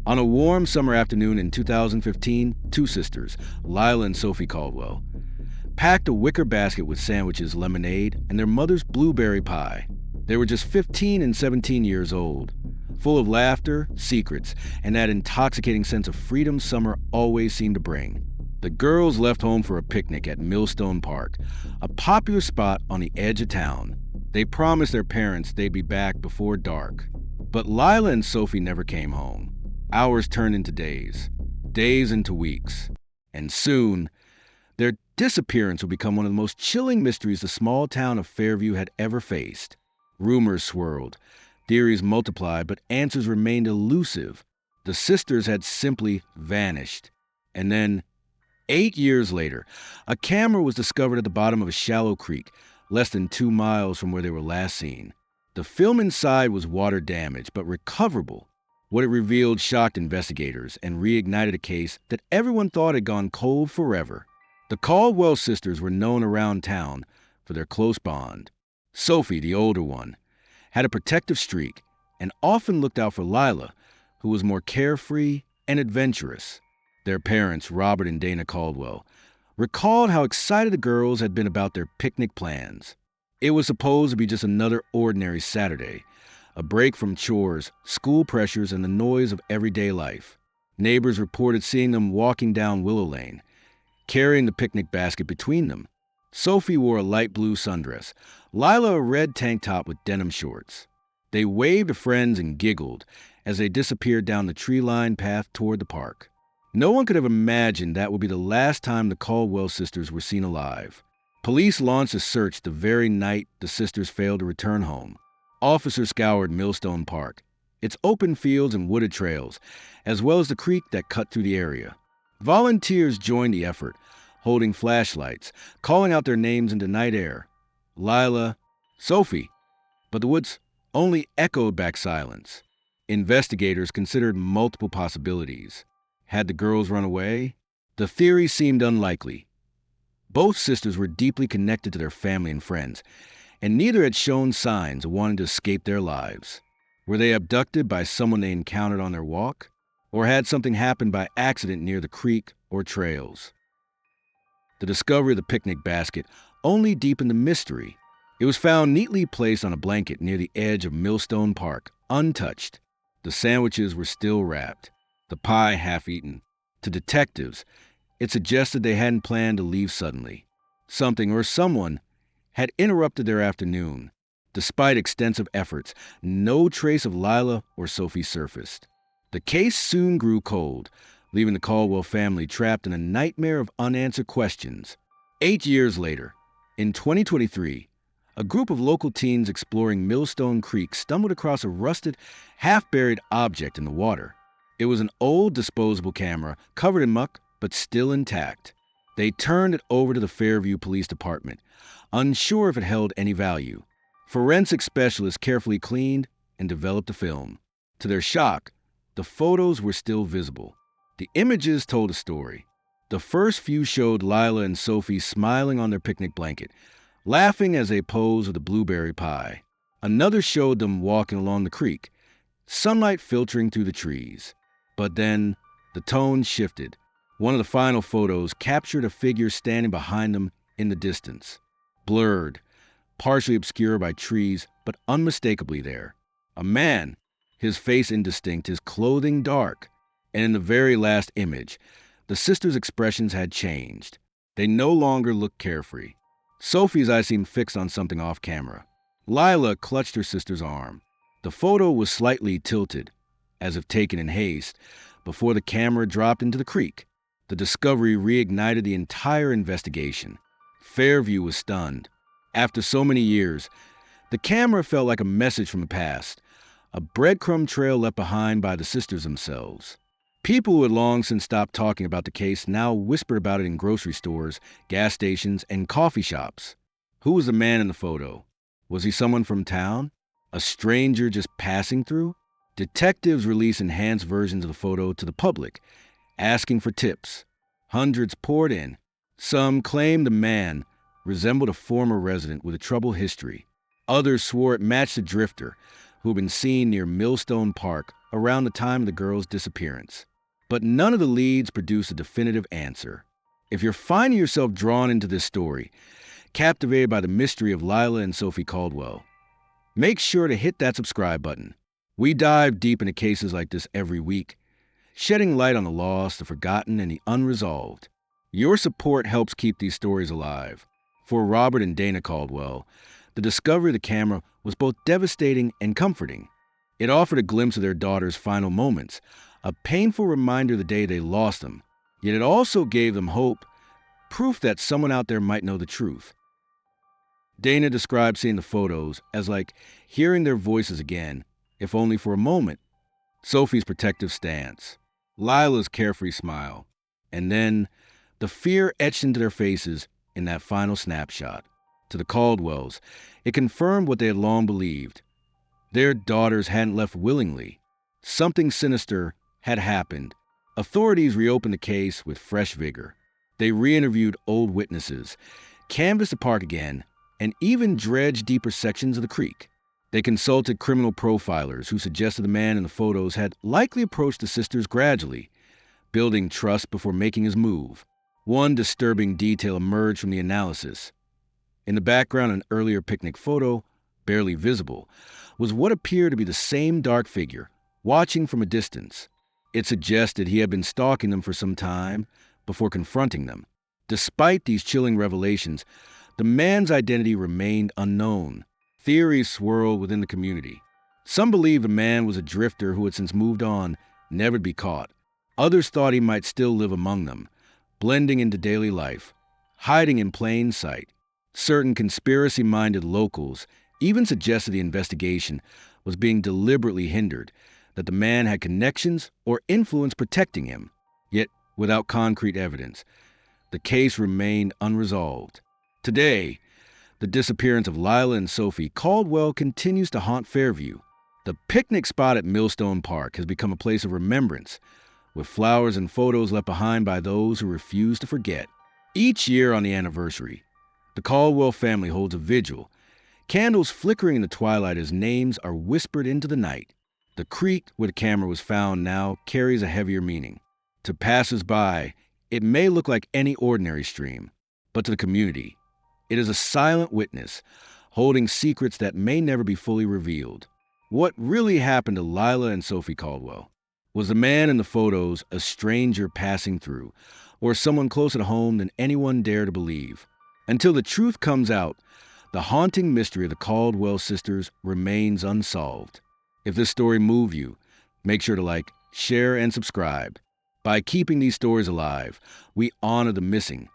On a warm summer afternoon in 2015, two sisters, Lila and Sophie Caldwell, packed a wicker basket with sandwiches, lemonade, and their mother's blueberry pie. They were just 15 and 17 years old, full of laughter, secrets, and that intoxicating sense of freedom summer always seemed to bring. The girls left home for a picnic at Millstone Park, a popular spot on the edge of town. They promised their parents they'd be back before dark. But Lila and Sophie never came home. Hours turned into days, days into weeks, and soon, their disappearance would become one of the most chilling mysteries the small town of Fairview had ever faced. Rumors swirled, theories multiplied, but answers remained elusive. The sisters had simply vanished. And then, 8 years later, a camera was discovered at the bottom of a shallow creek, less than 2 miles from where they were last seen. The film inside was water damaged, but recoverable. What it revealed shocked investigators and reignited a case that everyone thought had gone cold forever. The Caldwell sisters were known around town for their close bond. Sophie, the older one, had a protective streak and often looked out for Lila, who was more carefree and adventurous. Their parents, Robert and Dana Caldwell, recalled how excited the girls had been about their picnic plans. It was supposed to be just another ordinary Saturday, a break from chores, school pressures, and the noise of everyday life. Neighbors reported seeing them walking down Willow Lane, carrying the picnic basket between them. Sophie wore a light blue sundress, Lila a red tank top with denim shorts. They waved to friends and giggled as they disappeared down the tree-lined path toward the park. No one could have imagined that would be the last time the Caldwell sisters were seen alive. Police launched a search the very night the sisters failed to return home. Officers scoured Millstone Park, its open fields and wooded trails, as well as the creek that cut through the area. Volunteers joined the effort, holding flashlights, calling out their names into night air. Lila, Sophie. But the woods only echoed back silence. Investigators considered multiple possibilities. Had the girls run away? The theory seemed unlikely. Both sisters were deeply connected to their family and friends, and neither had shown signs of wanting to escape their lives. Were they abducted by someone they encountered on their walk? Or had something happened by accident near the creek or trails? The discovery of the picnic basket only deepened the mystery. It was found neatly placed on a blanket near the edge of Millstone Park, untouched. The sandwiches were still wrapped, the pie half-eaten. To detectives, it suggested they hadn't planned to leave suddenly. Something or someone had interrupted their afternoon. Despite extensive efforts, no trace of Lila or Sophie surfaced. The case soon grew cold, leaving the Caldwell family trapped in a nightmare of unanswered questions. 8 years later, in 2023, a group of local teens exploring Millstone Creek stumbled across a rusted, half-buried object in the water. It was an old disposable camera, covered in muck, but still intact. They turned it over to the Fairview Police Department, unsure if it held any value. Forensic specialists carefully cleaned and developed a film. To their shock, the photos were still visible. The images told a story. The first few showed Lila and Sophie smiling on their picnic blanket, laughing as they posed with a blueberry pie. Another showed them walking along the creek, sunlight filtering through the trees. But then, the tone shifted. One of the final photos captured a figure standing behind them in the distance. Blurred, partially obscured by trees, but unmistakably there. A man, his face indistinct, his clothing dark. And in the very last image, the sisters' expressions had changed. They no longer looked carefree. Sophie's eyes seemed fixed on something off camera. Lila clutched her sister's arm. The photo was slightly tilted, as if taken in haste, before the camera dropped into the creek. The discovery reignited the entire investigation. Fairview was stunned. After so many years, the camera felt like a message from the past, a breadcrumb trail left behind by the sisters themselves. People who had long since stopped talking about the case now whispered about it in grocery stores, gas stations, and coffee shops. Who was the man in the photo? Was he someone from town? A stranger just passing through? Detectives released enhanced versions of the photo to the public, asking for tips. Hundreds poured in. Some claimed the man resembled a former resident with a troubled history. Others swore it matched a drifter who had been seen near Millstone Park around the time of the girl's disappearance. But none of the leads produce a definitive answer. If you're finding yourself drawn into this story, captivated by the mystery of Lila and Sophie Caldwell, make sure to hit that subscribe button. We dive deep into cases like this every week, shedding light on the lost, the forgotten, and the unresolved. Your support helps keep these stories alive. For Robert and Dana Caldwell, the discovery of the camera was both devastating and comforting. It offered a glimpse of their daughter's final moments, a painful reminder of the day they lost them. Yet it also gave them hope, proof that someone out there might know the truth. Dana described seeing the photos as like hearing their voices again, if only for a moment. Sophie's protective stance, Lila's carefree smile, and then the fear etched into their faces in that final snapshot. To the Caldwells, it confirmed what they had long believed. Their daughters hadn't left willingly. Something sinister had happened. Authorities reopened the case with fresh vigor. They re-interviewed old witnesses, canvassed the park again, and even dredged deeper sections of the creek. They consulted criminal profilers who suggested the man in the photos had likely approached the sisters gradually, building trust before making his move. One disturbing detail emerged from the analysis. In the background, an earlier picnic photo, barely visible, was what appeared to be the same dark figure, watching from a distance. It suggested he had been stalking them for some time before confronting them. Despite these chilling revelations, the man's identity remained unknown. Theories swirled within the community. Some believed the man was a drifter who had since moved on, never to be caught. Others thought he might still live among them, blending into daily life, hiding in plain sight. Certain conspiracy-minded locals even suggested the investigation was being deliberately hindered, that the man had connections or influence protecting him. Yet, without concrete evidence, the case remained unresolved. Today, the disappearance of Lila and Sophie Caldwell continues to haunt Fairview. The picnic spot at Millstone Park has become a place of remembrance, with flowers and photos left behind by those who refuse to forget. Each year on the anniversary, the Caldwell family holds a vigil, candles flickering in the twilight as names are whispered into the night. The creek where the camera was found now carries a heavier meaning. To passers-by, it may look like any ordinary stream, but to the community, it is a silent witness, holding secrets that may never be fully revealed. What really happened to Lila and Sophie Caldwell? Was the man in the photos a stranger passing through, or someone closer to home than anyone dared to believe? Until the truth comes out, the haunting mystery of the Caldwell sisters remains unsolved. If this story moved you, make sure to like, share, and subscribe. By keeping these stories alive, we honor the missing